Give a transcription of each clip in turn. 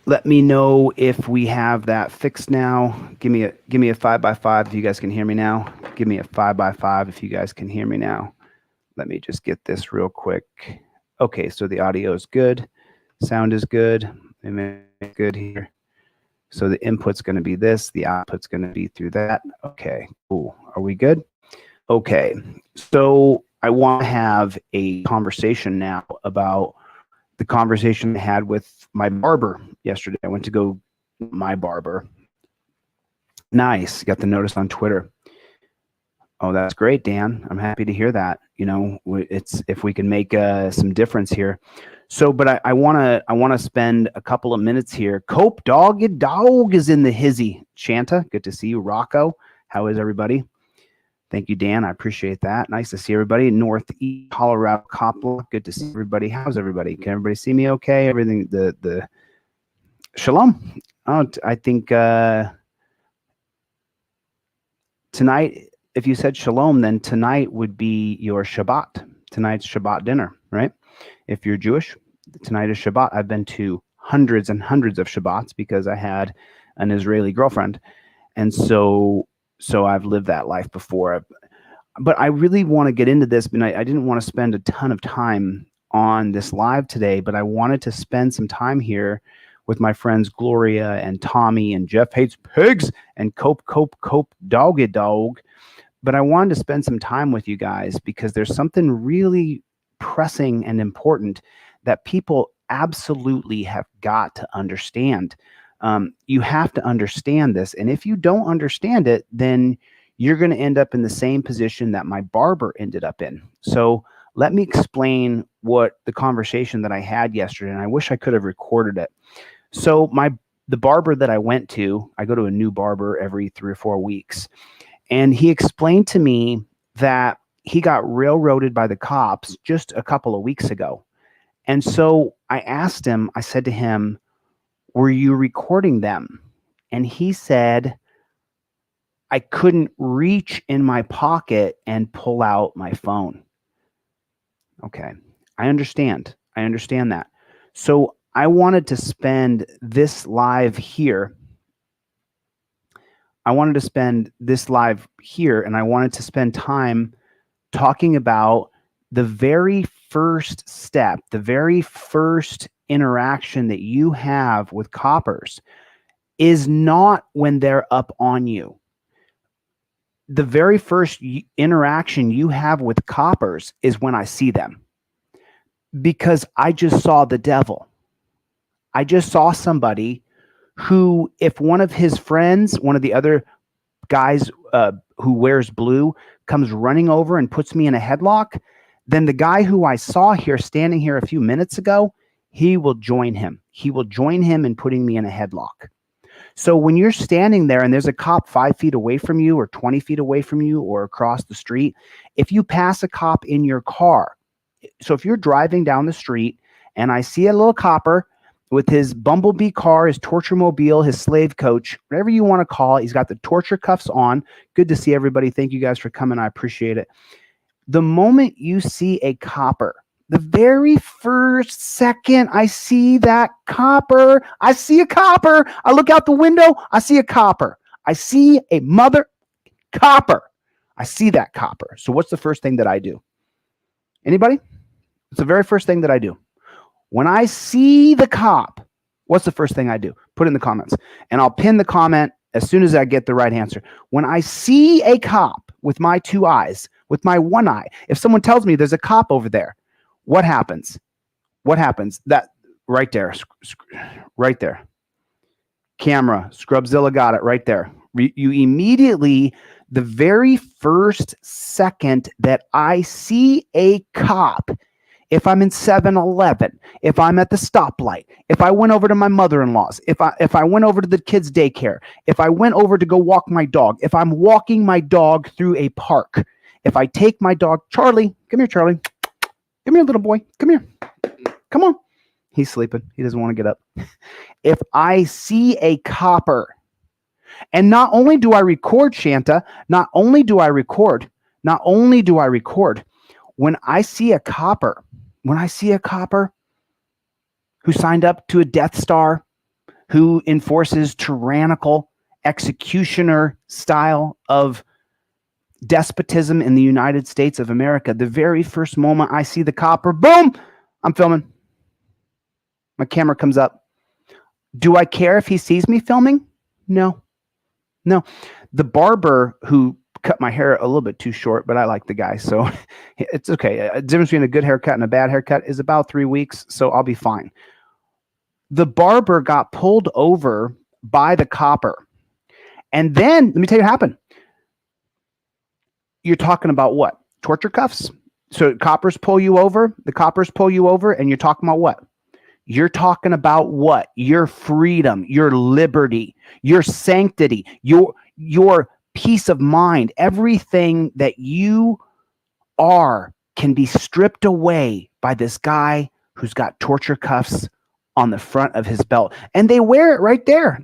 Let me know if we have that fixed now. Give me a 5x5 if you guys can hear me now. Give me a 5x5 if you guys can hear me now. Let me just get this real quick. Okay, so the audio is good. Sound is good. Good here. So the input's going to be this. The output's going to be through that. Okay, cool. Are we good? Okay, so I want to have a conversation now about the conversation I had with my barber yesterday. I went to go my barber. Nice. Got the notice on Twitter. Oh, that's great, Dan. I'm happy to hear that. You know, it's if we can make some difference here. So, but I wanna spend a couple of minutes here. Cope dog is in the hizzy. Shanta, good to see you. Rocco, how is everybody? Thank you, Dan. I appreciate that. Nice to see everybody. Northeast Colorado Coppola. Good to see everybody. How's everybody? Can everybody see me okay? Everything, the Shalom. Oh, I think tonight, if you said Shalom, then tonight would be your Shabbat. Tonight's Shabbat dinner, right? If you're Jewish, tonight is Shabbat. I've been to hundreds and hundreds of Shabbats because I had an Israeli girlfriend. And so I've lived that life before. But I really want to get into this, but I didn't want to spend a ton of time on this live today, but I wanted to spend some time here with my friends Gloria and Tommy and Jeff Hates Pigs and Cope Doggy Dog. But I wanted to spend some time with you guys because there's something really pressing and important that people absolutely have got to understand. You have to understand this. And if you don't understand it, then you're going to end up in the same position that my barber ended up in. So let me explain what the conversation that I had yesterday, and I wish I could have recorded it. So the barber that I went to, I go to a new barber every 3 or 4 weeks. And he explained to me that he got railroaded by the cops just a couple of weeks ago. And so I asked him, I said to him, were you recording them? And he said, I couldn't reach in my pocket and pull out my phone. Okay, I understand. I understand that. So I wanted to spend this live here. And I wanted to spend time talking about the very first step, the very first interaction that you have with coppers is not when they're up on you. The very first interaction you have with coppers is when I see them, because I just saw the devil. I just saw somebody who, if one of his friends, one of the other guys who wears blue, comes running over and puts me in a headlock, then the guy who I saw here standing here a few minutes ago, he will join him. He will join him in putting me in a headlock. So when you're standing there and there's a cop 5 feet away from you or 20 feet away from you or across the street, if you pass a cop in your car, so if you're driving down the street and I see a little copper with his bumblebee car, his torture mobile, his slave coach, whatever you want to call it, he's got the torture cuffs on. Good to see everybody. Thank you guys for coming. I appreciate it. The moment you see a copper, the very first second I see that copper, I see a copper. I look out the window, I see a copper. I see a mother copper. I see that copper. So what's the first thing that I do? Anybody? It's the very first thing that I do. When I see the cop, what's the first thing I do? Put it in the comments. And I'll pin the comment as soon as I get the right answer. When I see a cop with my 2 eyes, with my 1 eye, if someone tells me there's a cop over there, what happens? What happens? That right there. Right there. Camera. Scrubzilla got it right there. You immediately, the very first second that I see a cop, if I'm in 7-Eleven, if I'm at the stoplight, if I went over to my mother-in-law's, if I went over to the kids' daycare, if I went over to go walk my dog, if I'm walking my dog through a park, if I take my dog, Charlie, come here, Charlie. Come here, little boy. Come here. Come on. He's sleeping. He doesn't want to get up. If I see a copper, and not only do I record, Shanta, not only do I record, when I see a copper who signed up to a Death Star, who enforces tyrannical executioner style of despotism in the United States of America, the very first moment I see the copper, boom, I'm filming. My camera comes up. Do I care if he sees me filming? No. The barber who cut my hair a little bit too short, but I like the guy, so it's okay. The difference between a good haircut and a bad haircut is about 3 weeks, so I'll be fine. The barber got pulled over by the copper. And then, let me tell you what happened. You're talking about what? Torture cuffs? So coppers pull you over, and you're talking about what? You're talking about what? Your freedom, your liberty, your sanctity, your peace of mind. Everything that you are can be stripped away by this guy who's got torture cuffs on the front of his belt. And they wear it right there.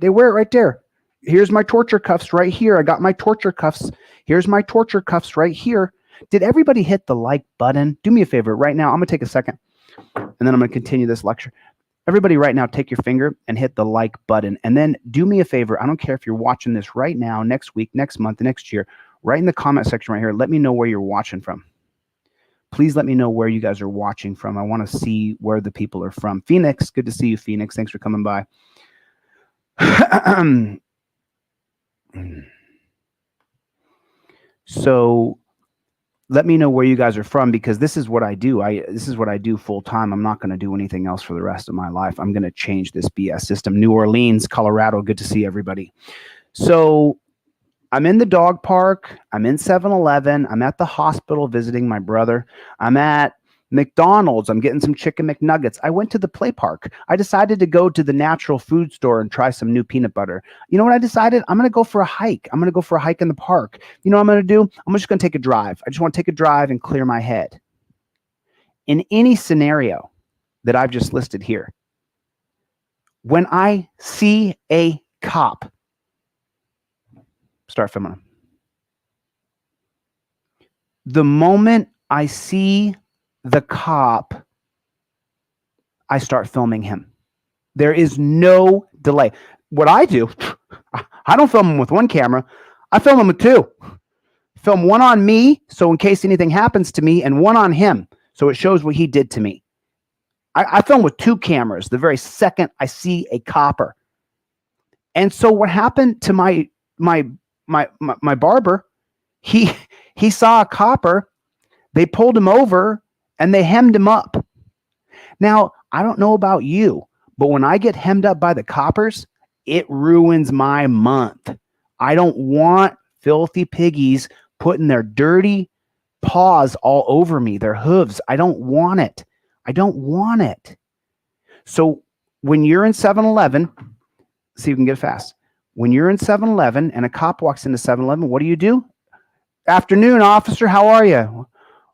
Here's my torture cuffs right here. I got my torture cuffs. Here's my torture cuffs right here. Did everybody hit the like button? Do me a favor right now. I'm going to take a second, and then I'm going to continue this lecture. Everybody right now, take your finger and hit the like button. And then do me a favor. I don't care if you're watching this right now, next week, next month, next year. Right in the comment section right here, let me know where you're watching from. Please let me know where you guys are watching from. I want to see where the people are from. Phoenix, good to see you, Phoenix. Thanks for coming by. So let me know where you guys are from, because this is what I do. This is what I do full time. I'm not going to do anything else for the rest of my life. I'm going to change this BS system. New Orleans, Colorado. Good to see everybody. So I'm in the dog park. I'm in 7-Eleven. I'm at the hospital visiting my brother. I'm at McDonald's. I'm getting some chicken McNuggets. I went to the play park. I decided to go to the natural food store and try some new peanut butter. You know what I decided? I'm going to go for a hike. I'm going to go for a hike in the park. You know what I'm going to do? I'm just going to take a drive. I just want to take a drive and clear my head. In any scenario that I've just listed here, when I see a cop, start filming him. The moment I see the cop, I start filming him. There is no delay. What I do, I don't film him with one camera. I film him with two. Film one on me, so in case anything happens to me, and one on him, so it shows what he did to me. I film with two cameras the very second I see a copper. And so what happened to my barber, he saw a copper, they pulled him over, and they hemmed him up. Now, I don't know about you, but when I get hemmed up by the coppers, it ruins my month. I don't want filthy piggies putting their dirty paws all over me, their hooves. I don't want it. So when you're in 7-Eleven, see if we can get it fast. When you're in 7-Eleven and a cop walks into 7-Eleven, what do? Afternoon, officer, how are you?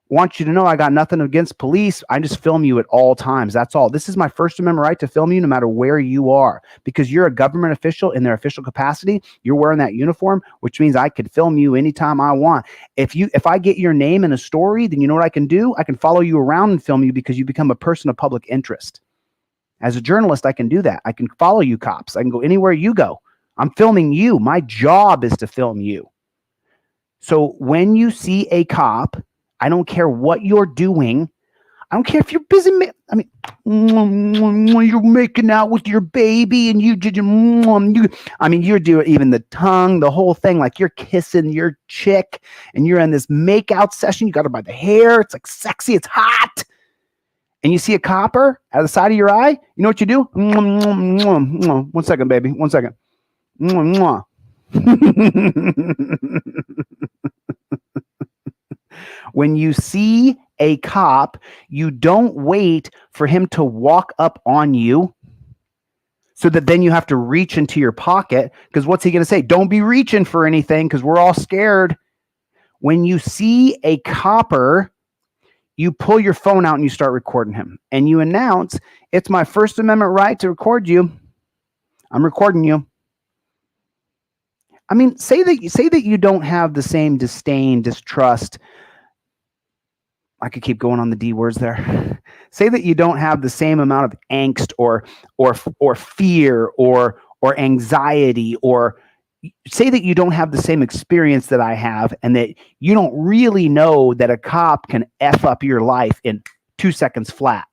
Want you to know I got nothing against police. I just film you at all times. That's all. This is my First Amendment right to film you no matter where you are, because you're a government official in their official capacity. You're wearing that uniform, which means I could film you anytime I want. If I get your name in a story, then you know what I can do? I can follow you around and film you, because you become a person of public interest. As a journalist, I can do that. I can follow you, cops. I can go anywhere you go. I'm filming you. My job is to film you. So when you see a cop, I don't care what you're doing. I don't care if you're busy. You're making out with your baby and you're doing even the tongue, the whole thing, like you're kissing your chick and you're in this makeout session. You got her by the hair. It's like sexy. It's hot. And you see a copper out of the side of your eye. You know what you do? 1 second, baby. 1 second. When you see a cop, you don't wait for him to walk up on you so that then you have to reach into your pocket, because what's he going to say? Don't be reaching for anything because we're all scared. When you see a copper, you pull your phone out and you start recording him. And you announce, it's my First Amendment right to record you. I'm recording you. I mean, say that you don't have the same disdain, distrust. I could keep going on the D words there. Say that you don't have the same amount of angst or fear or or anxiety, or say that you don't have the same experience that I have, and that you don't really know that a cop can F up your life in 2 seconds flat.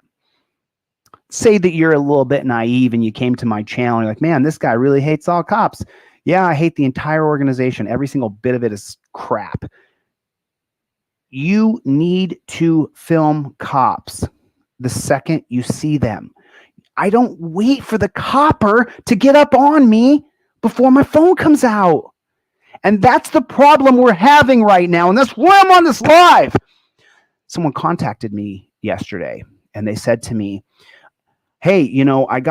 Say that you're a little bit naive and you came to my channel and you're like, man, this guy really hates all cops. Yeah, I hate the entire organization. Every single bit of it is crap. You need to film cops the second you see them. I don't wait for the copper to get up on me before my phone comes out. And that's the problem we're having right now. And that's why I'm on this live. Someone contacted me yesterday and they said to me, hey, you know, I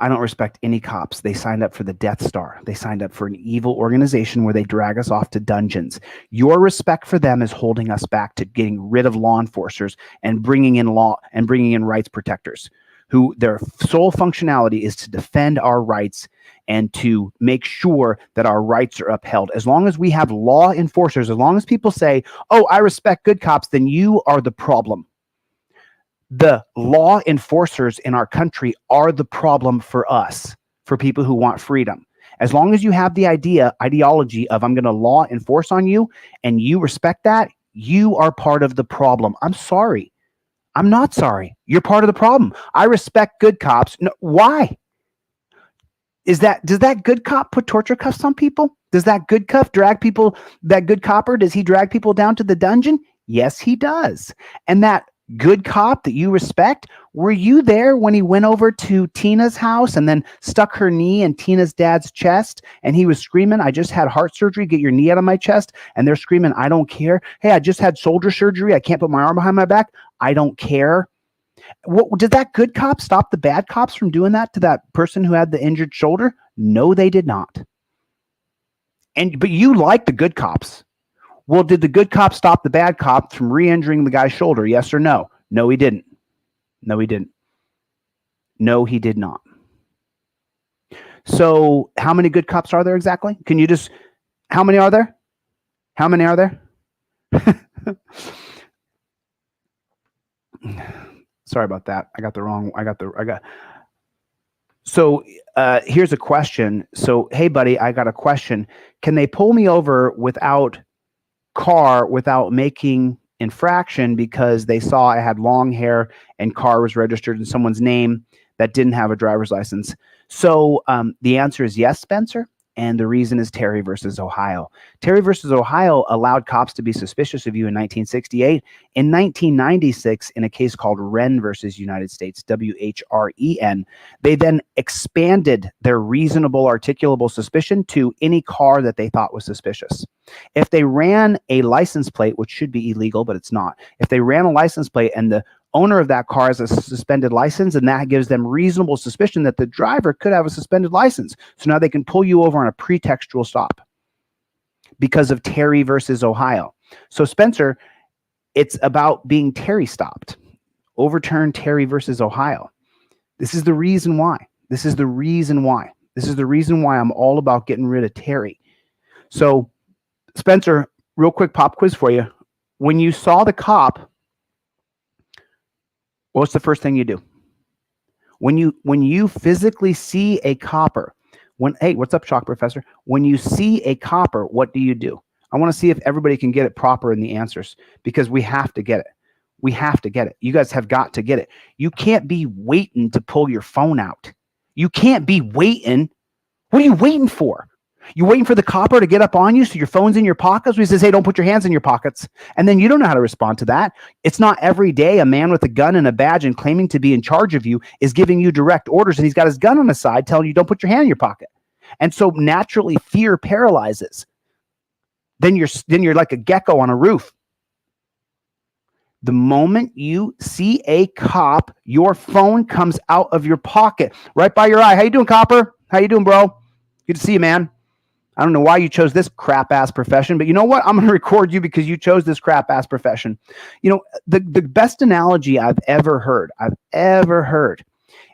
don't respect any cops. They signed up for the Death Star. They signed up for an evil organization where they drag us off to dungeons. Your respect for them is holding us back to getting rid of law enforcers and bringing in law and bringing in rights protectors, who their sole functionality is to defend our rights and to make sure that our rights are upheld. As long as we have law enforcers, as long as people say, oh, I respect good cops, then you are the problem. The law enforcers in our country are the problem for us, for people who want freedom. As long as you have the ideology of I'm going to law enforce on you and you respect that, you are part of the problem. I'm sorry. I'm not sorry. You're part of the problem. I respect good cops. No, why? Does that good cop put torture cuffs on people? Does that good cop drag people, that good copper, does he drag people down to the dungeon? Yes, he does. And that good cop that you respect, were you there when he went over to Tina's house and then stuck her knee in Tina's dad's chest and he was screaming, I just had heart surgery, get your knee out of my chest? And they're screaming, I don't care. Hey, I just had shoulder surgery, I can't put my arm behind my back. I don't care. What, did that good cop stop the bad cops from doing that to that person who had the injured shoulder? No, they did not. But you like the good cops. Well, did the good cop stop the bad cop from re-injuring the guy's shoulder? Yes or no? No, he didn't. No, he didn't. No, he did not. So how many good cops are there exactly? Can you just, how many are there? How many are there? Sorry about that. So here's a question. So, hey buddy, I got a question. Can they pull me over without making infraction because they saw I had long hair and car was registered in someone's name that didn't have a driver's license? So the answer is yes, Spencer. And the reason is Terry versus Ohio. Terry versus Ohio allowed cops to be suspicious of you in 1968. In 1996, in a case called Wren versus United States, WHREN, they then expanded their reasonable articulable suspicion to any car that they thought was suspicious. If they ran a license plate, which should be illegal, but it's not, if they ran a license plate and the owner of that car has a suspended license, and that gives them reasonable suspicion that the driver could have a suspended license. So now they can pull you over on a pretextual stop because of Terry versus Ohio. So Spencer, it's about being Terry stopped. Overturn Terry versus Ohio. This is the reason why. This is the reason why. This is the reason why I'm all about getting rid of Terry. So Spencer, real quick pop quiz for you. When you saw the cop, what's the first thing you do? When you physically see a copper, hey, what's up, Shock Professor? When you see a copper, what do you do? I want to see if everybody can get it proper in the answers, because we have to get it. We have to get it. You guys have got to get it. You can't be waiting to pull your phone out. You can't be waiting. What are you waiting for? You're waiting for the copper to get up on you so your phone's in your pockets? He says, hey, don't put your hands in your pockets. And then you don't know how to respond to that. It's not every day a man with a gun and a badge and claiming to be in charge of you is giving you direct orders, and he's got his gun on his side telling you don't put your hand in your pocket. And so naturally fear paralyzes. Then you're like a gecko on a roof. The moment you see a cop, your phone comes out of your pocket, right by your eye. How you doing, copper? How you doing, bro? Good to see you, man. I don't know why you chose this crap-ass profession, but you know what? I'm going to record you because you chose this crap-ass profession. You know, the best analogy I've ever heard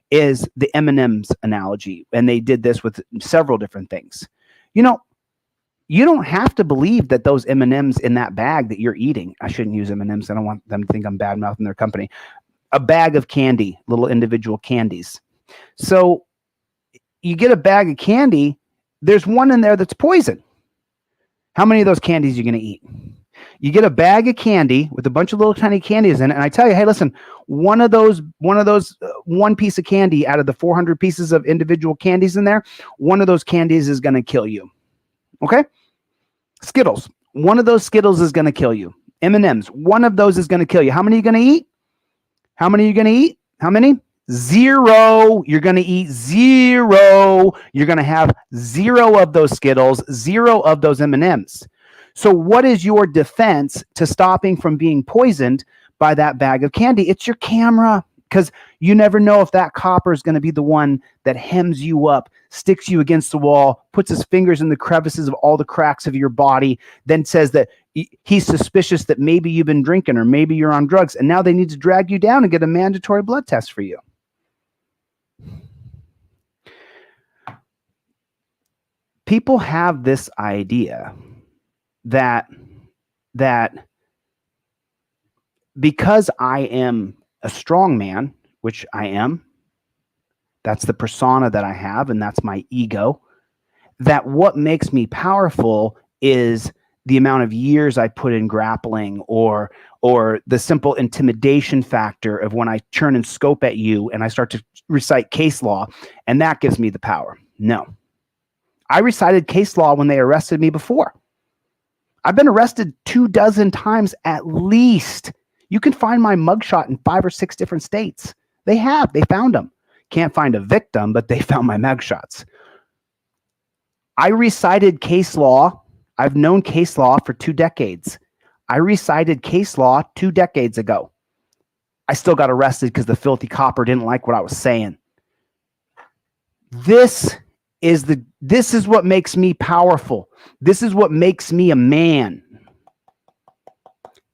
is the M&M's analogy, and they did this with several different things. You know, you don't have to believe that those M&M's in that bag that you're eating, I shouldn't use M&M's. I don't want them to think I'm bad-mouthing their company. A bag of candy, little individual candies. So you get a bag of candy, there's one in there that's poison. How many of those candies are you going to eat? You get a bag of candy with a bunch of little tiny candies in it, and I tell you, hey, listen, one piece of candy out of the 400 pieces of individual candies in there, one of those candies is going to kill you. Okay? Skittles. One of those Skittles is going to kill you. M&Ms. One of those is going to kill you. How many are you going to eat? How many are you going to eat? How many? 0. You're going to eat 0. You're going to have 0 of those Skittles, 0 of those M&Ms. So what is your defense to stopping from being poisoned by that bag of candy? It's your camera, because you never know if that copper is going to be the one that hems you up, sticks you against the wall, puts his fingers in the crevices of all the cracks of your body, then says that he's suspicious that maybe you've been drinking or maybe you're on drugs, and now they need to drag you down and get a mandatory blood test for you. People have this idea that because I am a strong man, which I am, that's the persona that I have, and that's my ego, that what makes me powerful is the amount of years I put in grappling, or the simple intimidation factor of when I turn and scope at you and I start to recite case law, and that gives me the power. No. I recited case law when they arrested me before. I've been arrested 24 times at least. You can find my mugshot in 5 or 6 different states. They found them. Can't find a victim, but they found my mugshots. I recited case law. I've known case law for 2 decades. I recited case law 2 decades ago. I still got arrested because the filthy copper didn't like what I was saying. This is what makes me powerful. This is what makes me a man.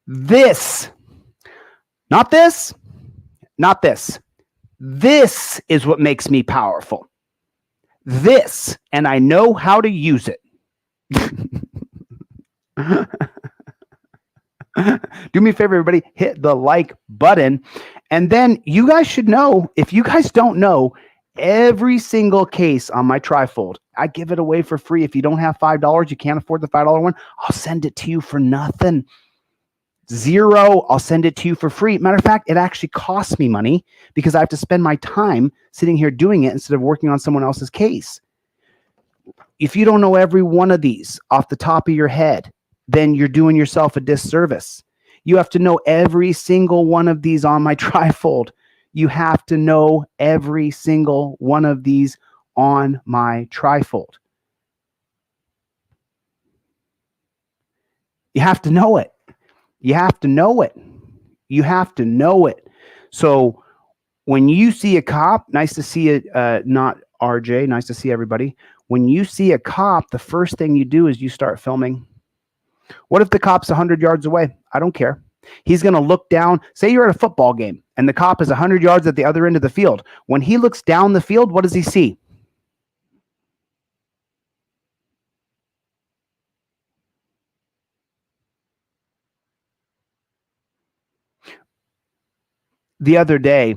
This, not this, not this. This is what makes me powerful. This, and I know how to use it. Do me a favor, everybody, hit the like button. And then you guys should know, if you guys don't know, every single case on my trifold, I give it away for free. If you don't have $5, you can't afford the $5 one, I'll send it to you for nothing. 0, I'll send it to you for free. Matter of fact, it actually costs me money because I have to spend my time sitting here doing it instead of working on someone else's case. If you don't know every one of these off the top of your head, then you're doing yourself a disservice. You have to know every single one of these on my trifold. You have to know every single one of these on my trifold. You have to know it. You have to know it. You have to know it. So when you see a cop, nice to see it, not RJ, nice to see everybody. When you see a cop, the first thing you do is you start filming. What if the cop's 100 yards away? I don't care. He's going to look down. Say you're at a football game and the cop is 100 yards at the other end of the field. When he looks down the field, what does he see? The other day,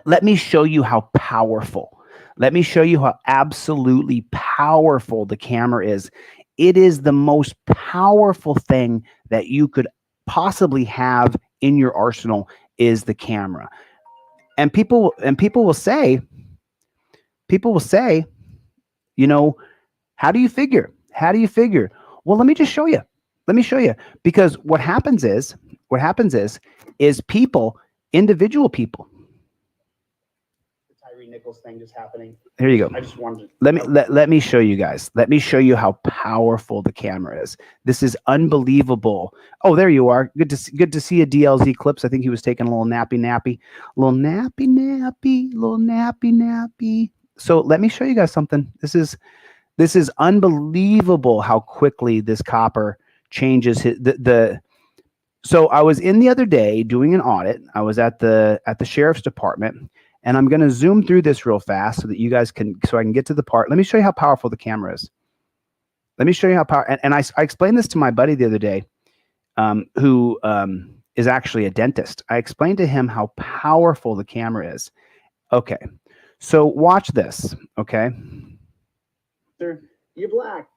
let me show you how powerful. Let me show you how absolutely powerful the camera is. It is the most powerful thing that you could possibly have in your arsenal is the camera. And people will say, you know, how do you figure? How do you figure? Well, let me just show you. Let me show you. Because what happens is people, individual people. The Tyree Nichols thing just happening. Here you go. I just wanted to let me show you guys. Let me show you how powerful the camera is. This is unbelievable. Oh, there you are. Good to see a DLZ clips. I think he was taking a little nappy. So let me show you guys something. This is unbelievable how quickly this copper changes so I was in the other day doing an audit. I was at the sheriff's department, and I'm going to zoom through this real fast so that you guys so I can get to the part. Let me show you how powerful the camera is. Let me show you how powerful. And I explained this to my buddy the other day, who is actually a dentist. I explained to him how powerful the camera is. Okay. So watch this. Okay. Sir, you're black.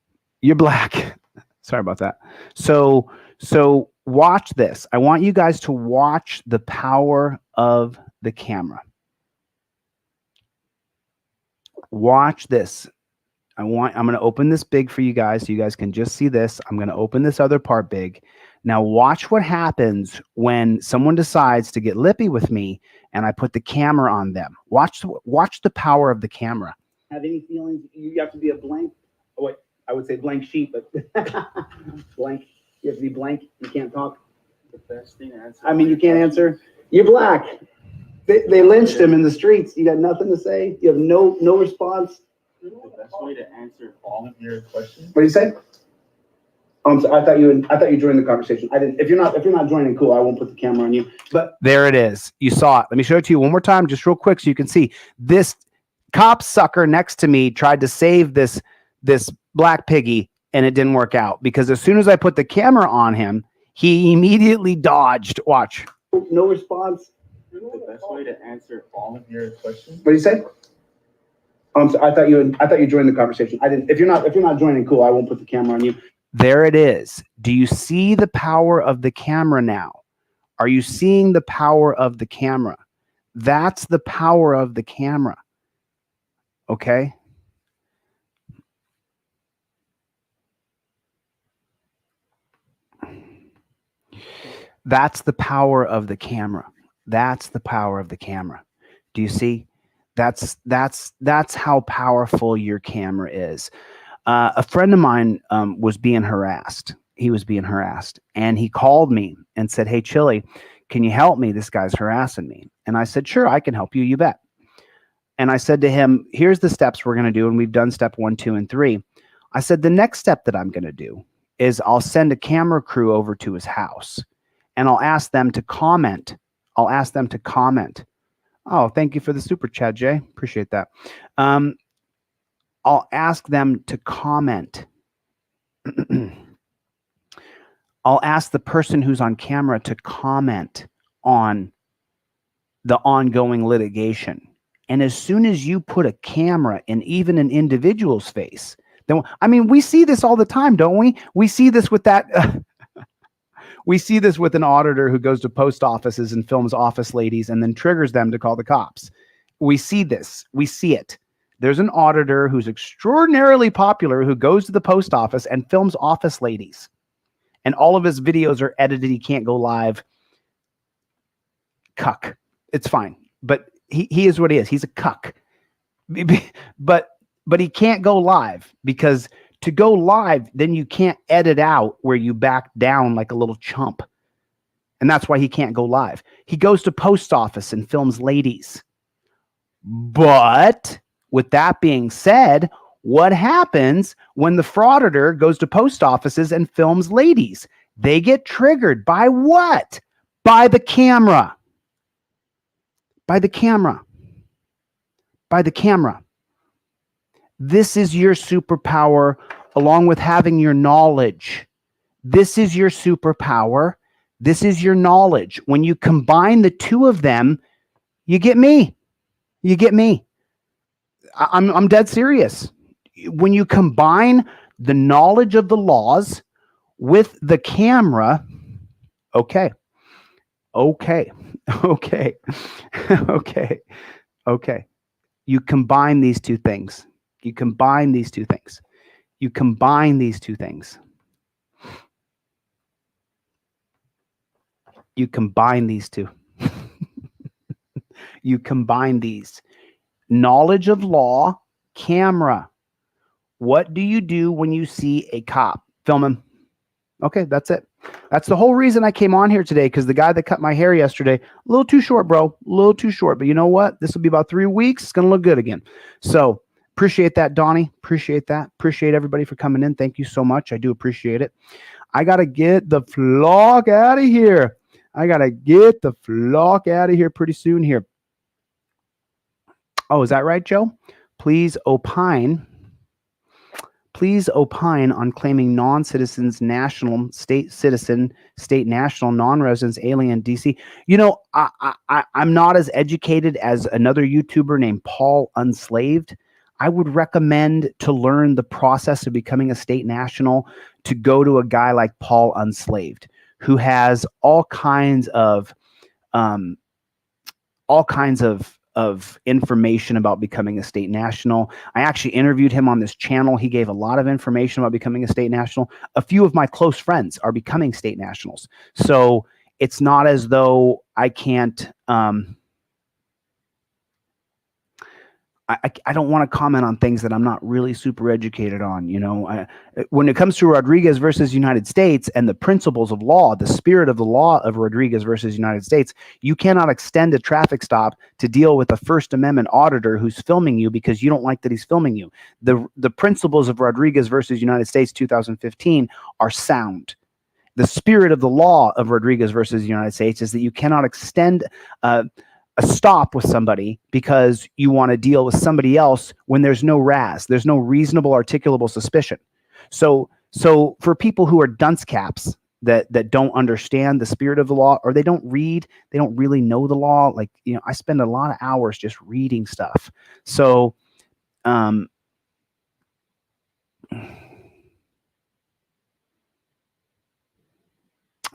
You're black. Sorry about that. So watch this. I want you guys to watch the power of the camera. Watch this. I'm going to open this big for you guys so you guys can just see this. I'm going to open this other part big. Now watch what happens when someone decides to get lippy with me and I put the camera on them. Watch the power of the camera. Have any feelings? You have to be a blank. Oh, wait, I would say blank sheet, but blank. You have to be blank. You can't talk. The best thing to answer. I mean, you can't answer. You're black. They lynched him in the streets. You got nothing to say. You have no response. The best way to answer all of your questions. What do you say? So I thought you joined the conversation. I didn't. If you're not joining, cool. I won't put the camera on you. But there it is. You saw it. Let me show it to you one more time, just real quick, so you can see. This cop sucker next to me tried to save this black piggy, and it didn't work out because as soon as I put the camera on him, he immediately dodged. Watch. No response. The best way to answer all of your questions. What do you say? So I thought you joined the conversation. I didn't. If you're not joining, cool. I won't put the camera on you. There it is. Do you see the power of the camera now? Are you seeing the power of the camera? That's the power of the camera. Okay? That's the power of the camera. That's the power of the camera. Do you see? That's how powerful your camera is. A friend of mine was being harassed. He was being harassed, and he called me and said, "Hey, Chille, can you help me? This guy's harassing me." And I said, "Sure, I can help you. You bet." And I said to him, "Here's the steps we're going to do." And we've done step 1, 2, and 3. I said, "The next step that I'm going to do is I'll send a camera crew over to his house, and I'll ask them to comment. I'll ask them to comment." Oh, thank you for the super chat, Jay. Appreciate that. I'll ask them to comment. I'll ask the person who's on camera to comment on the ongoing litigation. And as soon as you put a camera in even an individual's face, then, I mean, we see this all the time, don't we? We see this with that. We see this with an auditor who goes to post offices and films office ladies and then triggers them to call the cops. We see this. We see it. There's an auditor who's extraordinarily popular who goes to the post office and films office ladies. And all of his videos are edited. He can't go live. Cuck. It's fine. But he is what he is. He's a cuck. But he can't go live because to go live, then you can't edit out where you back down like a little chump. And that's why he can't go live. He goes to post office and films ladies. But with that being said, what happens when the frauditor goes to post offices and films ladies? They get triggered by what? By the camera. By the camera. By the camera. This is your superpower, along with having your knowledge. This is your superpower. This is your knowledge. When you combine the two of them, you get me. You get me. I'm dead serious. When you combine the knowledge of the laws with the camera, okay. You combine these two things. You combine these two things. You combine these two things. You combine these two. You combine these. Knowledge of law, camera. What do you do when you see a cop? Film him. Okay, that's it. That's the whole reason I came on here today, because the guy that cut my hair yesterday, a little too short, bro. A little too short. But you know what? This will be about 3 weeks. It's going to look good again. So appreciate that, Donnie. Appreciate that. Appreciate everybody for coming in. Thank you so much. I do appreciate it. I got to get the flock out of here. I got to get the flock out of here pretty soon here. Oh, is that right, Joe? Please opine. please opine on claiming non-citizens, national, state citizen, state national, non-residents, alien, DC. You know, I'm not as educated as another YouTuber named Paul Unslaved. I would recommend to learn the process of becoming a state national to go to a guy like Paul Unslaved, who has all kinds of information about becoming a state national. I actually interviewed him on this channel. He gave a lot of information about becoming a state national. A few of my close friends are becoming state nationals. So it's not as though I can't, I don't want to comment on things that I'm not really super educated on. You know, when it comes to Rodriguez versus United States and the principles of law, the spirit of the law of Rodriguez versus United States, you cannot extend a traffic stop to deal with a First Amendment auditor who's filming you because you don't like that he's filming you. The principles of Rodriguez versus United States 2015 are sound. The spirit of the law of Rodriguez versus the United States is that you cannot extend a stop with somebody because you want to deal with somebody else when there's no RAS, there's no reasonable articulable suspicion. So for people who are dunce caps that don't understand the spirit of the law, or they don't read, they don't really know the law. Like, you know, I spend a lot of hours just reading stuff. So, I'm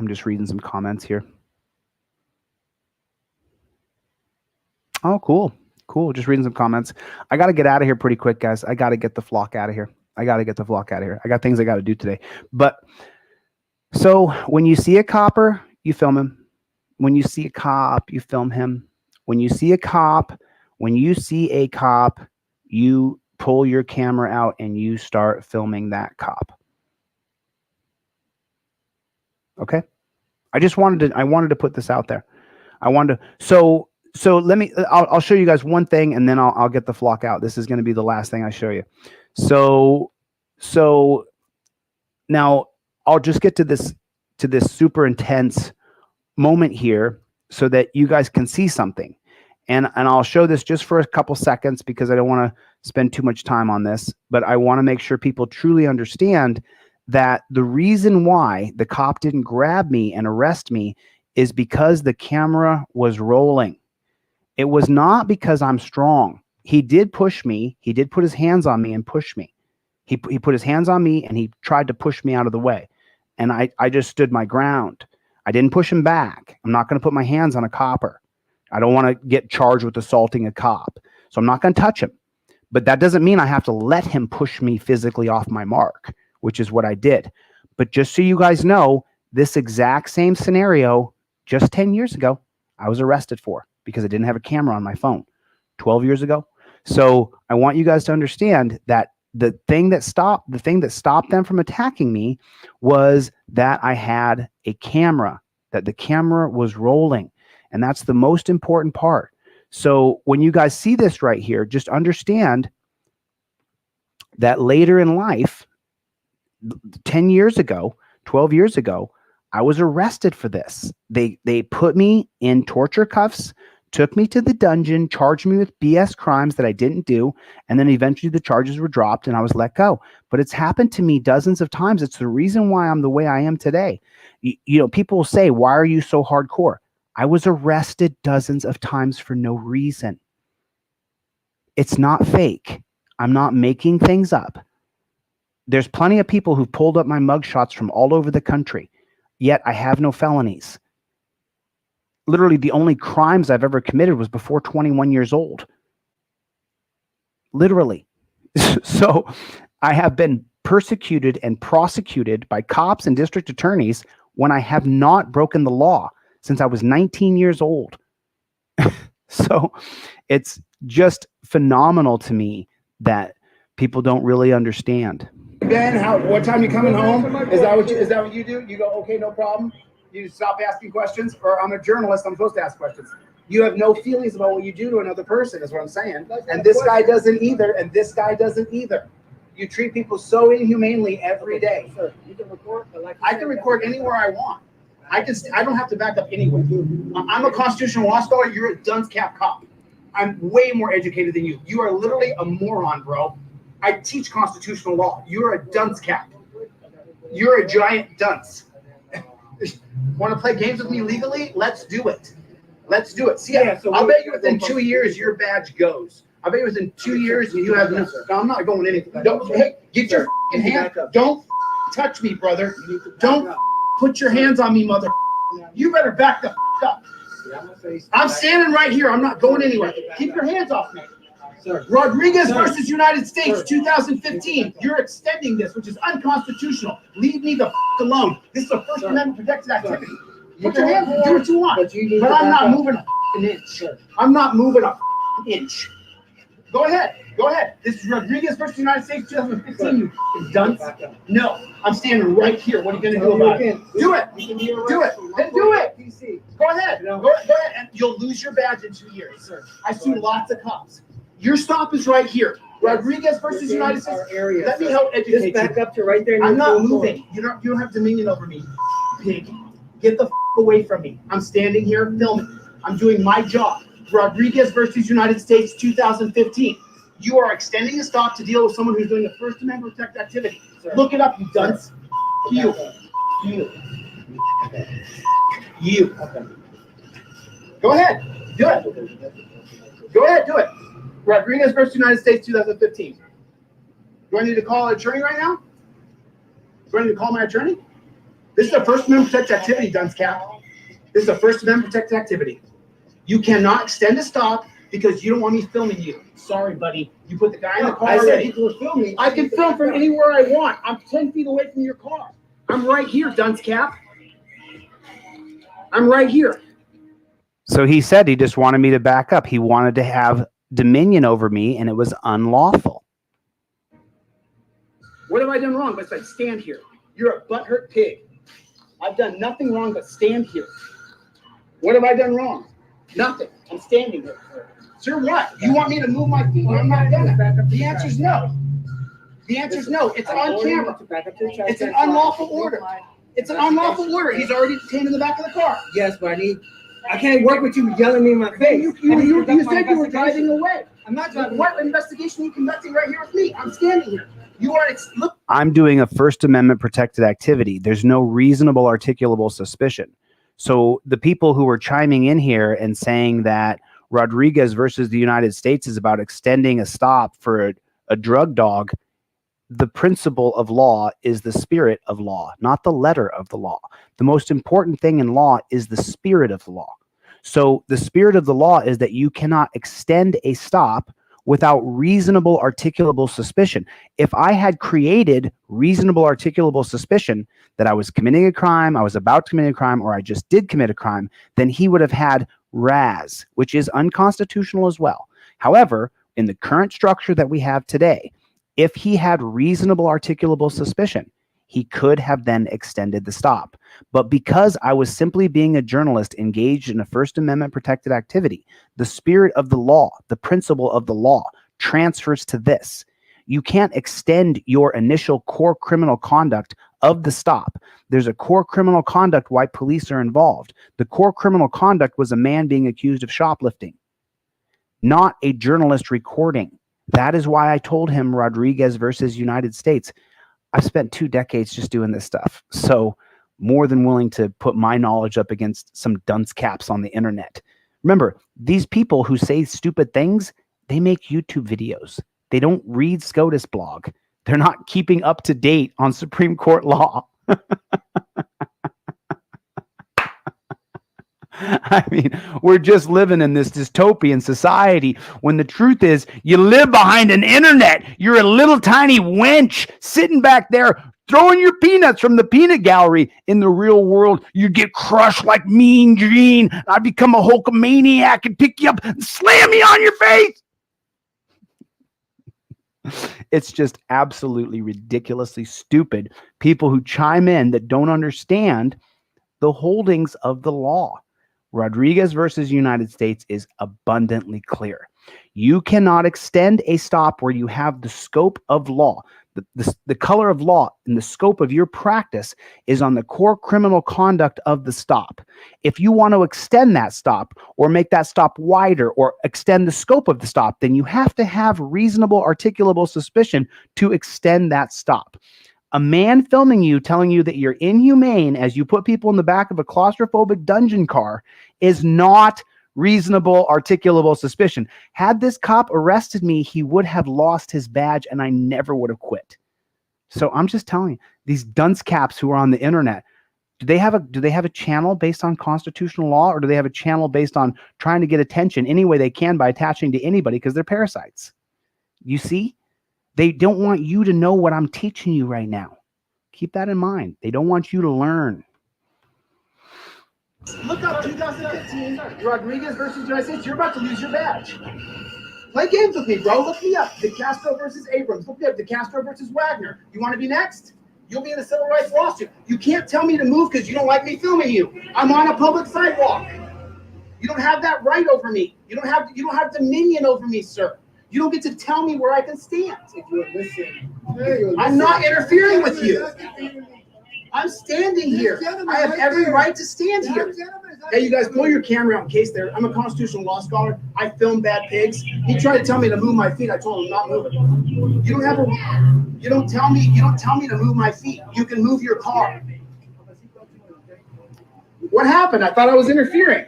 just reading some comments here. Oh, cool. Cool. Just reading some comments. I got to get out of here pretty quick, guys. I got to get the flock out of here. I got things I got to do today. But so when you see a copper, you film him. When you see a cop, you film him. When you see a cop, you pull your camera out and you start filming that cop. Okay? I wanted to put this out there. So let me, I'll show you guys one thing and then I'll get the flock out. This is going to be the last thing I show you. So now I'll just get to this super intense moment here so that you guys can see something. And I'll show this just for a couple seconds because I don't want to spend too much time on this, but I want to make sure people truly understand that the reason why the cop didn't grab me and arrest me is because the camera was rolling. It was not because I'm strong. He did push me. He did put his hands on me and push me. He put his hands on me and he tried to push me out of the way. And I just stood my ground. I didn't push him back. I'm not going to put my hands on a copper. I don't want to get charged with assaulting a cop. So I'm not going to touch him. But that doesn't mean I have to let him push me physically off my mark, which is what I did. But just so you guys know, this exact same scenario, just 10 years ago, I was arrested for because I didn't have a camera on my phone 12 years ago. So I want you guys to understand that the thing that stopped them from attacking me was that I had a camera, that the camera was rolling. And that's the most important part. So when you guys see this right here, just understand that later in life, 10 years ago, 12 years ago, I was arrested for this. They put me in torture cuffs, took me to the dungeon, charged me with BS crimes that I didn't do, and then eventually the charges were dropped and I was let go. But it's happened to me dozens of times. It's the reason why I'm the way I am today. You know, people will say, why are you so hardcore? I was arrested dozens of times for no reason. It's not fake. I'm not making things up. There's plenty of people who've pulled up my mugshots from all over the country, yet I have no felonies. Literally, the only crimes I've ever committed was before 21 years old. Literally. So I have been persecuted and prosecuted by cops and district attorneys when I have not broken the law since I was 19 years old. So it's just phenomenal to me that people don't really understand. Ben, what time you coming home? Is that what you do? You go, okay, no problem. You stop asking questions, or I'm a journalist, I'm supposed to ask questions. You have no feelings about what you do to another person, is what I'm saying. And this guy doesn't either, and this guy doesn't either. You treat people so inhumanely every day. Sir, you can record, I can record anywhere I want. I don't have to back up anywhere. I'm a constitutional law scholar, you're a dunce cap cop. I'm way more educated than you. You are literally a moron, bro. I teach constitutional law. You're a dunce cap. You're a giant dunce. Want to play games with me legally? Let's do it. Let's do it. See, so I'll bet you within 2 years your badge goes. I'll bet you within 2 years you have no. I'm not going anything. Hey, get your hand. Don't touch me, brother. Don't put your hands on me, mother. You better back the up. I'm standing right here. I'm not going anywhere. Keep your hands off me. Rodriguez versus United States, 2015. You're extending this, which is unconstitutional. Leave me the alone. This is a First Amendment protected activity. Put your hands and do what you want. But I'm not moving an inch. I'm not moving an inch. Go ahead. Go ahead. This is Rodriguez versus United States, 2015. You dunce. No, I'm standing right here. What are you going to do about it? Do it. Do it. Then do it. Go ahead. Go ahead. And you'll lose your badge in 2 years. I see lots of cops. Your stop is right here. Rodriguez versus United States. Let me help educate you. Just back up to right there. I'm not moving. You don't have dominion over me, pig. Get the away from me. I'm standing here filming. I'm doing my job. Rodriguez versus United States, 2015. You are extending a stop to deal with someone who's doing a First Amendment protected activity. Look it up, you dunce. You. Go ahead. Do it. Go ahead. Do it. Rodriguez versus United States, 2015. Do I need to call an attorney right now? Do I need to call my attorney? This is a First Amendment protected activity, dunce cap. This is a First Amendment protected activity. You cannot extend a stop because you don't want me filming you. Sorry, buddy. You put the guy in the car already. I can film from anywhere I want. I'm 10 feet away from your car. I'm right here, dunce cap. I'm right here. So he said he just wanted me to back up. He wanted to have dominion over me, and it was unlawful. What have I done wrong besides stand here? You're a butthurt pig. I've done nothing wrong but stand here. What have I done wrong? Nothing. I'm standing here. Sir, what? You want me to move my feet? I'm not gonna. The answer is no. The answer is no. It's on camera. It's an unlawful order. It's an unlawful order. He's already detained in the back of the car. Yes, but I can't work with you yelling me in my face. You said you were driving away. I'm not driving. What investigation are you conducting right here with me? I'm standing here. You are look. I'm doing a First Amendment protected activity. There's no reasonable articulable suspicion. So the people who were chiming in here and saying that Rodriguez versus the United States is about extending a stop for a drug dog, the principle of law is the spirit of law, not the letter of the law. The most important thing in law is the spirit of the law. So the spirit of the law is that you cannot extend a stop without reasonable articulable suspicion. If I had created reasonable articulable suspicion that I was committing a crime, I was about to commit a crime, or I just did commit a crime, then he would have had RAS, which is unconstitutional as well. However, in the current structure that we have today, if he had reasonable articulable suspicion, he could have then extended the stop. But because I was simply being a journalist engaged in a First Amendment protected activity, the spirit of the law, the principle of the law, transfers to this. You can't extend your initial core criminal conduct of the stop. There's a core criminal conduct why police are involved. The core criminal conduct was a man being accused of shoplifting, not a journalist recording. That is why I told him Rodriguez versus United States. I've spent 2 decades just doing this stuff. So more than willing to put my knowledge up against some dunce caps on the internet. Remember, these people who say stupid things, they make YouTube videos. They don't read SCOTUS blog. They're not keeping up to date on Supreme Court law. I mean, we're just living in this dystopian society when the truth is you live behind an internet. You're a little tiny wench sitting back there throwing your peanuts from the peanut gallery. In the real world, you get crushed like Mean Gene. I'd become a Hulkamaniac and pick you up and slam you on your face. It's just absolutely ridiculously stupid. People who chime in that don't understand the holdings of the law. Rodriguez versus United States is abundantly clear. You cannot extend a stop where you have the scope of law. The color of law and the scope of your practice is on the core criminal conduct of the stop. If you want to extend that stop or make that stop wider or extend the scope of the stop, then you have to have reasonable articulable suspicion to extend that stop. A man filming you, telling you that you're inhumane as you put people in the back of a claustrophobic dungeon car is not reasonable articulable suspicion. Had this cop arrested me, he would have lost his badge and I never would have quit. So I'm just telling you, these dunce caps who are on the internet, do they have a channel based on constitutional law, or do they have a channel based on trying to get attention any way they can by attaching to anybody because they're parasites? You see? They don't want you to know what I'm teaching you right now. Keep that in mind. They don't want you to learn. Look up 2015 Rodriguez versus United States. You're about to lose your badge. Play games with me, bro. Look me up. DeCastro versus Abrams. Look me up. DeCastro versus Wagner. You want to be next? You'll be in a civil rights lawsuit. You can't tell me to move because you don't like me filming you. I'm on a public sidewalk. You don't have that right over me. You don't have dominion over me, sir. You don't get to tell me where I can stand. If you listen. I'm not interfering with you. I'm standing here. I have every right to stand here. Hey, you guys, pull your camera out in case there. I'm a constitutional law scholar. I film bad pigs. He tried to tell me to move my feet. I told him not moving. You don't tell me to move my feet. You can move your car. What happened? I thought I was interfering.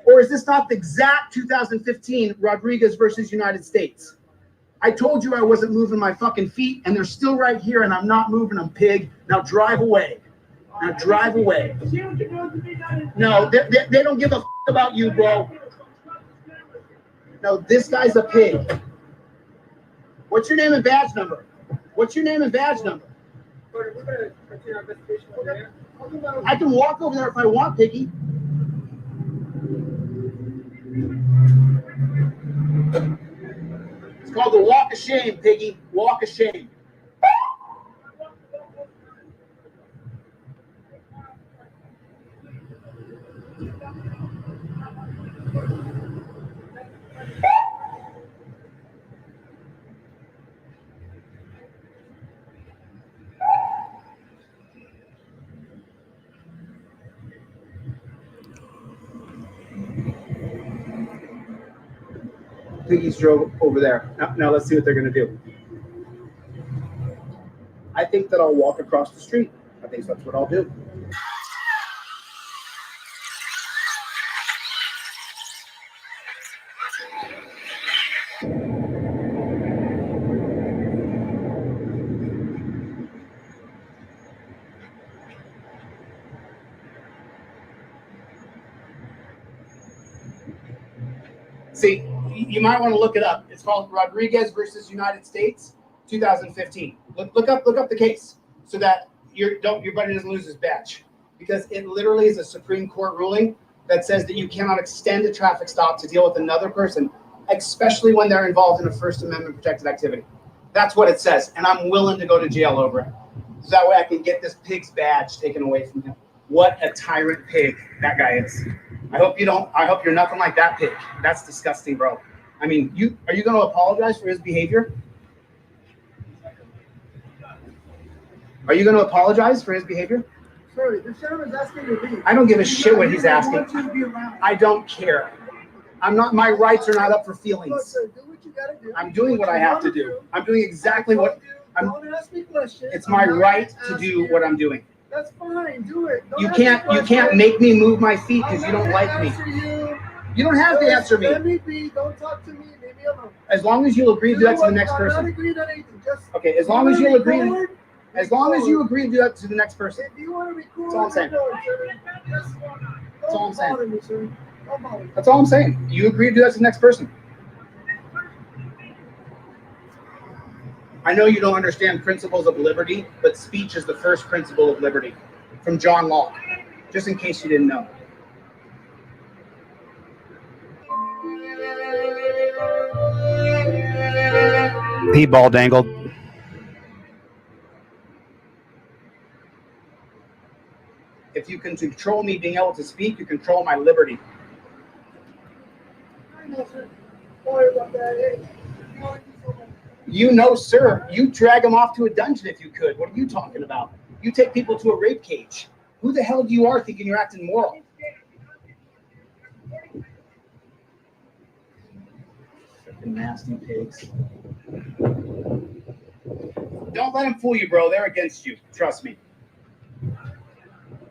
Or is this not the exact 2015 Rodriguez versus United States? I told you I wasn't moving my fucking feet, and they're still right here, and I'm not moving them, pig. Now drive away. Now drive away. No, they don't give a about you, bro. No, this guy's a pig. What's your name and badge number? What's your name and badge number? I can walk over there if I want, piggy. It's called the walk of shame, piggy. Walk of shame. Piggies drove over there. Now let's see what they're going to do. I think that I'll walk across the street. I think that's what I'll do. See, you might want to look it up. It's called Rodriguez versus United States, 2015. Look up the case so that your buddy doesn't lose his badge, because it literally is a Supreme Court ruling that says that you cannot extend a traffic stop to deal with another person, especially when they're involved in a First Amendment protected activity. That's what it says, and I'm willing to go to jail over it, so that way I can get this pig's badge taken away from him. What a tyrant pig that guy is. I hope you're nothing like that pig. That's disgusting, bro. I mean, are you going to apologize for his behavior? Are you going to apologize for his behavior? Sorry, the gentleman's asking you to leave. I don't give a shit what he's asking. I want you to be around. I don't care. My rights are not up for feelings. Look, sir, do what you gotta do. I'm doing what I have to do. I'm doing exactly what Don't ask me questions. it's my right to do what I'm doing. That's fine. Do it. You can't make me move my feet because you don't like me. You don't have to answer me. Let me be. Don't talk to me. Leave me alone. As long as you'll agree to do that to the next I'm not person. agreeing on anything. Just Okay, as long as you'll agree. As long as you agree to do that to the next person. If you want to record, That's all I'm saying. That's all I'm saying. Bother me, sir. Don't bother me. That's all I'm saying. You agree to do that to the next person. I know you don't understand principles of liberty, but speech is the first principle of liberty from John Locke, just in case you didn't know. He ball dangled. If you can control me being able to speak, you control my liberty. I know, sir. Sorry about that. Hey, You know, sir, you drag them off to a dungeon if you could. What are you talking about? You take people to a rape cage. Who the hell do you are thinking you're acting moral? Freaking nasty pigs. Don't let them fool you, bro. They're against you. Trust me.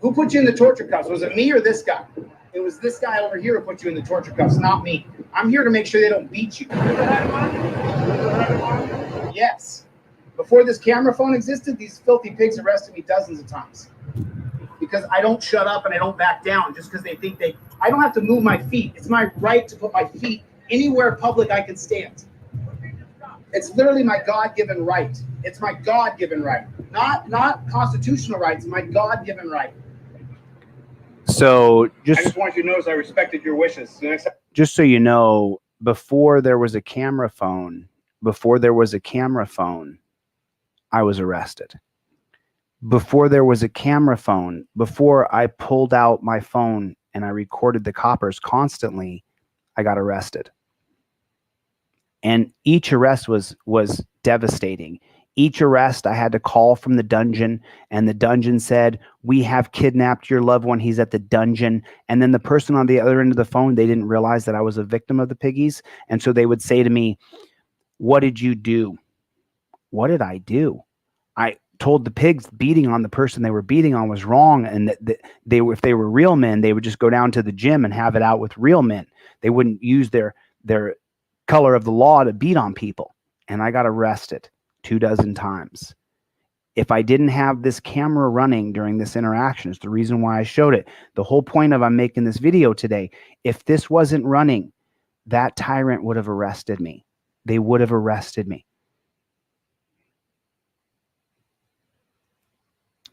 Who put you in the torture cuffs? Was it me or this guy? It was this guy over here who put you in the torture cuffs, not me. I'm here to make sure they don't beat you. Yes. Before this camera phone existed, these filthy pigs arrested me dozens of times. Because I don't shut up and I don't back down just because they think I don't have to move my feet. It's my right to put my feet anywhere public I can stand. It's literally my God-given right. It's my God-given right. Not constitutional rights, my God-given right. So I just want you to notice I respected your wishes. Just so you know, before there was a camera phone, I was arrested. Before there was a camera phone, before I pulled out my phone and I recorded the coppers constantly, I got arrested. And each arrest was devastating. Each arrest I had to call from the dungeon, and the dungeon said, "We have kidnapped your loved one. He's at the dungeon." And then the person on the other end of the phone, they didn't realize that I was a victim of the piggies. And so they would say to me, "What did you do?" What did I do? I told the pigs beating on the person they were beating on was wrong. And that if they were real men, they would just go down to the gym and have it out with real men. They wouldn't use their color of the law to beat on people. And I got arrested 24 times. If I didn't have this camera running during this interaction, it's the reason why I showed it. The whole point of I'm making this video today, if this wasn't running, that tyrant would have arrested me. They would have arrested me.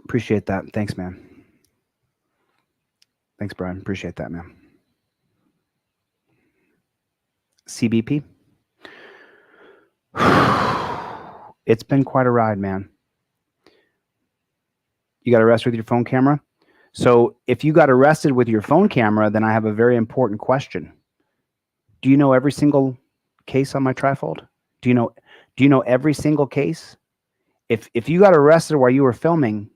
Appreciate that. Thanks, man. Thanks, Brian. Appreciate that, man. CBP. It's been quite a ride, man. You got arrested with your phone camera? So if you got arrested with your phone camera, then I have a very important question. Do you know every single case on my trifold? Do you know every single case? If you got arrested while you were filming,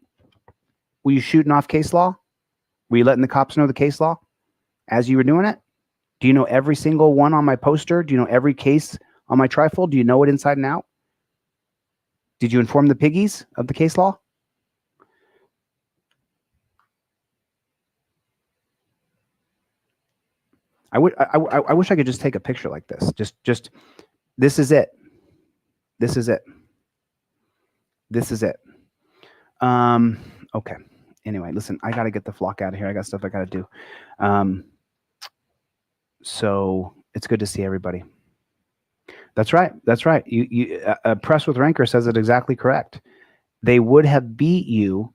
were you shooting off case law? Were you letting the cops know the case law as you were doing it? Do you know every single one on my poster? Do you know every case on my trifold? Do you know it inside and out? Did you inform the piggies of the case law? I wish I could just take a picture like this. Just this is it. This is it. This is it. Okay. Anyway, listen, I got to get the flock out of here. I got stuff I got to do. So it's good to see everybody. That's right. That's right. Press with Rancor says it exactly correct. They would have beat you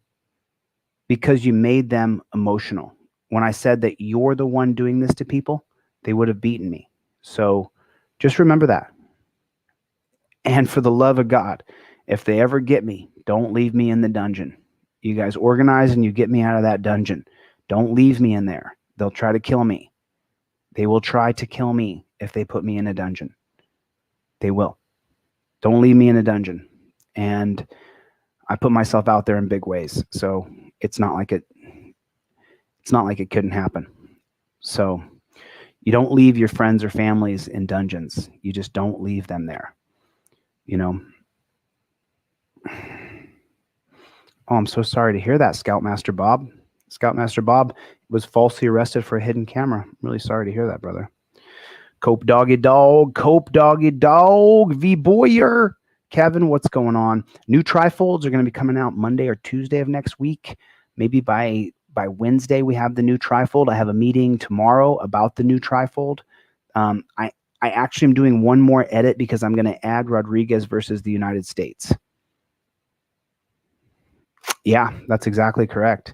because you made them emotional. When I said that you're the one doing this to people, they would have beaten me. So just remember that. And for the love of God, if they ever get me, don't leave me in the dungeon. You guys organize and you get me out of that dungeon. Don't leave me in there. They'll try to kill me. They will try to kill me if they put me in a dungeon. They will. Don't leave me in a dungeon. And I put myself out there in big ways. So it's not like it couldn't happen. So you don't leave your friends or families in dungeons. You just don't leave them there. You know. Oh, I'm so sorry to hear that, Scoutmaster Bob. Scoutmaster Bob was falsely arrested for a hidden camera. I'm really sorry to hear that, brother. Cope Doggy Dog, V Boyer. Kevin, what's going on? New trifolds are going to be coming out Monday or Tuesday of next week. Maybe by Wednesday we have the new trifold. I have a meeting tomorrow about the new trifold. I actually am doing one more edit because I'm going to add Rodriguez versus the United States. Yeah, that's exactly correct.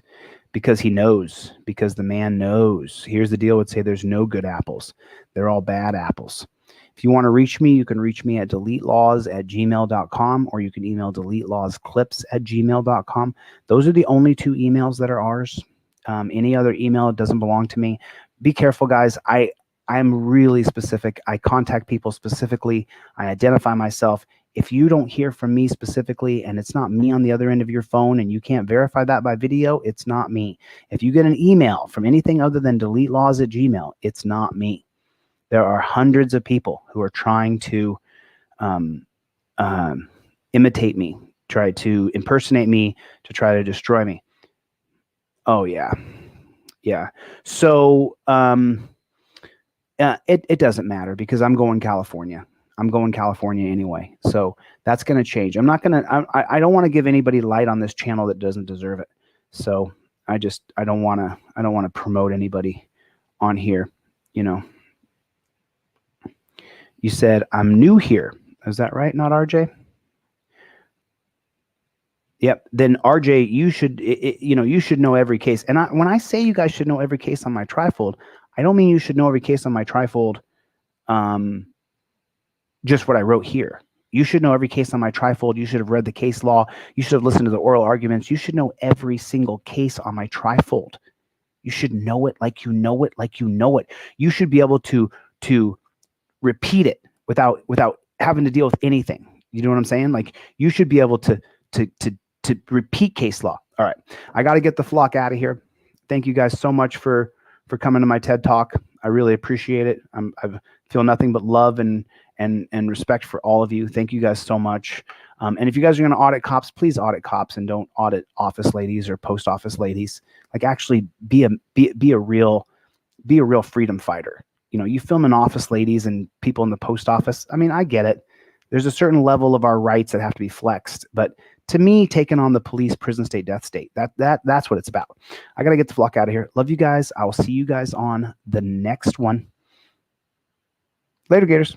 Because he knows, because the man knows. Here's the deal, would say there's no good apples. They're all bad apples. If you want to reach me, you can reach me at deletelaws@gmail.com, or you can email deletelawsclips@gmail.com. Those are the only two emails that are ours. Any other email doesn't belong to me. Be careful, guys. I'm really specific. I contact people specifically. I identify myself. If you don't hear from me specifically and it's not me on the other end of your phone and you can't verify that by video, it's not me. If you get an email from anything other than deletelaws@gmail, it's not me. There are hundreds of people who are trying to imitate me, try to impersonate me, to try to destroy me. Oh, yeah. Yeah. So it doesn't matter because I'm going California. I'm going California anyway. So that's going to change. I'm not going to, I don't want to give anybody light on this channel that doesn't deserve it. So I don't want to promote anybody on here. You know, you said I'm new here. Is that right? Not RJ? Yep. Then RJ, you should, you should know every case. And when I say you guys should know every case on my trifold, I don't mean you should know every case on my trifold. Just what I wrote here. You should know every case on my trifold. You should have read the case law. You should have listened to the oral arguments. You should know every single case on my trifold. You should know it like you know it, like you know it. You should be able to repeat it without having to deal with anything. You know what I'm saying? Like you should be able to repeat case law. All right. I got to get the flock out of here. Thank you guys so much for coming to my TED Talk. I really appreciate it. I feel nothing but love and respect for all of you. Thank you guys so much. And if you guys are going to audit cops, please audit cops and don't audit office ladies or post office ladies. Like actually be a real freedom fighter. You know, you film in office ladies and people in the post office. I mean, I get it. There's a certain level of our rights that have to be flexed, but to me, taking on the police, prison state, death state, that's what it's about. I got to get the flock out of here. Love you guys. I will see you guys on the next one. Later, Gators.